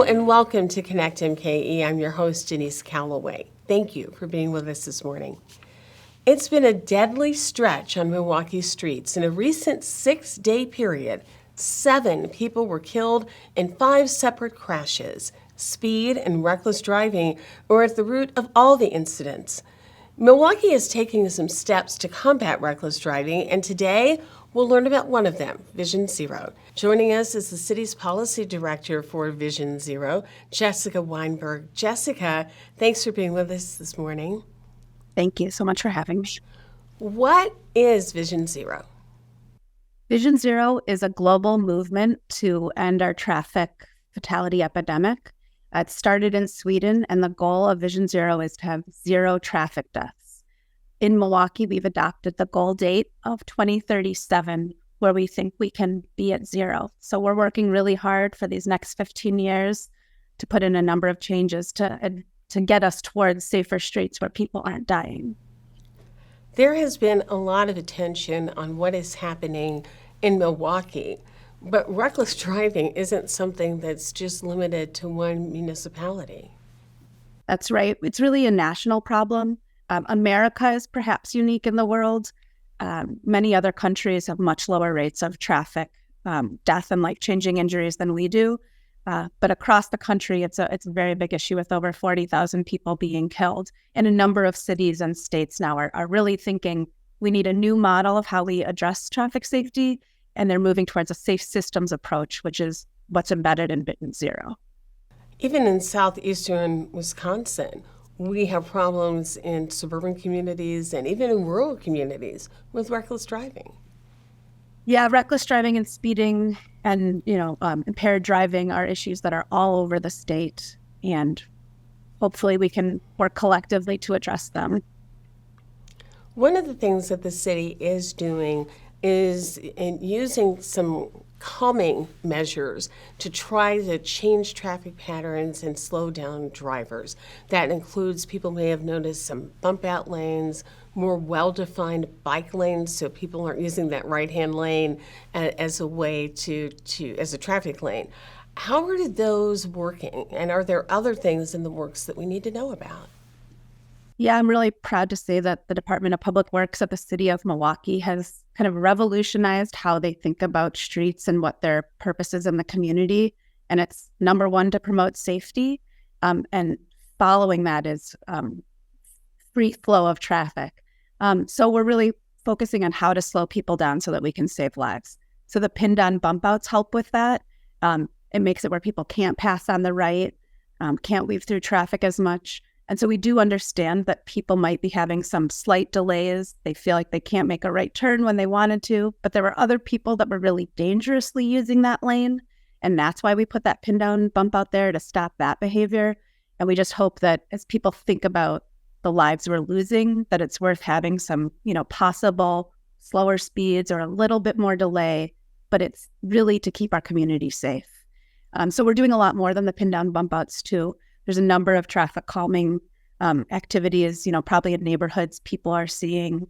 Hello and welcome to Connect MKE. I'm your host, Denise Calloway. Thank you for being with us this morning. It's been a deadly stretch on Milwaukee streets. In a recent 6-day period, 7 people were killed in 5 separate crashes. Speed and reckless driving were at the root of all the incidents. Milwaukee is taking some steps to combat reckless driving, and today we'll learn about one of them, Vision Zero. Joining us is the city's policy director for Vision Zero, Jessica Wineberg. Jessica, thanks for being with us this morning. Thank you so much for having me. What is Vision Zero? Vision Zero is a global movement to end our traffic fatality epidemic. It started in Sweden, and the goal of Vision Zero is to have 0 traffic deaths. In Milwaukee, we've adopted the goal date of 2037, where we think we can be at 0. So we're working really hard for these next 15 years to put in a number of changes to get us towards safer streets where people aren't dying. There has been a lot of attention on what is happening in Milwaukee, but reckless driving isn't something that's just limited to one municipality. That's right. It's really a national problem. America is perhaps unique in the world. Many other countries have much lower rates of traffic death and life-changing injuries than we do. But across the country, it's a very big issue with over 40,000 people being killed. And a number of cities and states now are really thinking we need a new model of how we address traffic safety, and they're moving towards a safe systems approach, which is what's embedded in Vision Zero. Even in southeastern Wisconsin, we have problems in suburban communities and even in rural communities with reckless driving. Yeah, reckless driving and speeding and impaired driving are issues that are all over the state, and hopefully we can work collectively to address them. One of the things that the city is doing is in using some calming measures to try to change traffic patterns and slow down drivers. That includes, people may have noticed, some bump out lanes, more well-defined bike lanes so people aren't using that right-hand lane as a way as a traffic lane. How are those working, and are there other things in the works that we need to know about? Yeah, I'm really proud to say that the Department of Public Works at the City of Milwaukee has kind of revolutionized how they think about streets and what their purpose is in the community. And it's number one, to promote safety. And following that is free flow of traffic. So we're really focusing on how to slow people down so that we can save lives. So the pinned-on bump outs help with that. It makes it where people can't pass on the right, can't weave through traffic as much. And so we do understand that people might be having some slight delays. They feel like they can't make a right turn when they wanted to, but there were other people that were really dangerously using that lane. And that's why we put that pin down bump out there, to stop that behavior. And we just hope that as people think about the lives we're losing, that it's worth having some, possible slower speeds or a little bit more delay, but it's really to keep our community safe. So we're doing a lot more than the pin down bump outs too. There's a number of traffic calming activities, probably in neighborhoods. People are seeing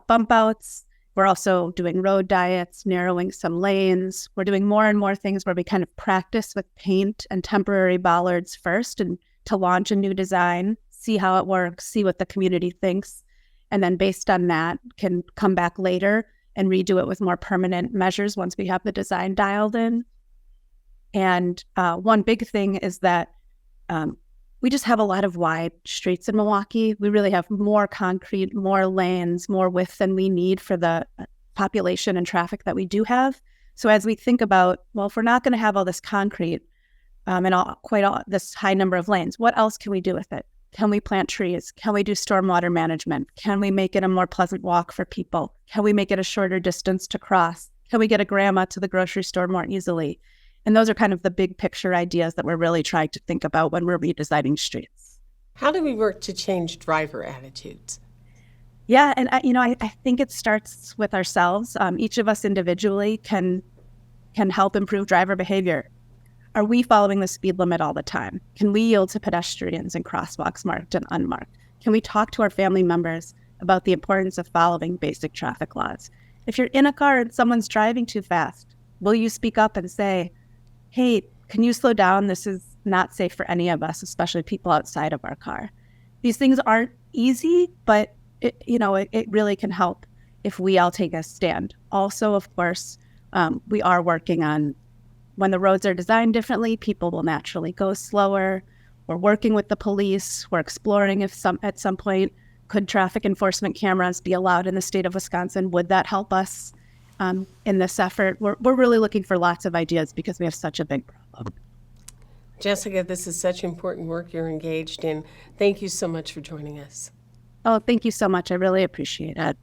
bump outs. We're also doing road diets, narrowing some lanes. We're doing more and more things where we kind of practice with paint and temporary bollards first, and to launch a new design, see how it works, see what the community thinks. And then based on that, can come back later and redo it with more permanent measures once we have the design dialed in. And one big thing is that we just have a lot of wide streets in Milwaukee. We really have more concrete, more lanes, more width than we need for the population and traffic that we do have. So as we think about, well, if we're not going to have all this concrete and this high number of lanes, what else can we do with it? Can we plant trees? Can we do stormwater management? Can we make it a more pleasant walk for people? Can we make it a shorter distance to cross? Can we get a grandma to the grocery store more easily? And those are kind of the big picture ideas that we're really trying to think about when we're redesigning streets. How do we work to change driver attitudes? Yeah, and I think it starts with ourselves. Each of us individually can help improve driver behavior. Are we following the speed limit all the time? Can we yield to pedestrians and crosswalks marked and unmarked? Can we talk to our family members about the importance of following basic traffic laws? If you're in a car and someone's driving too fast, will you speak up and say, hey, can you slow down? This is not safe for any of us, especially people outside of our car. These things aren't easy, but it really can help if we all take a stand. Also, of course, we are working on when the roads are designed differently, people will naturally go slower. We're working with the police. We're exploring if at some point could traffic enforcement cameras be allowed in the state of Wisconsin? Would that help us in this effort? We're really looking for lots of ideas because we have such a big problem. Jessica, this is such important work you're engaged in. Thank you so much for joining us. Oh, thank you so much. I really appreciate it.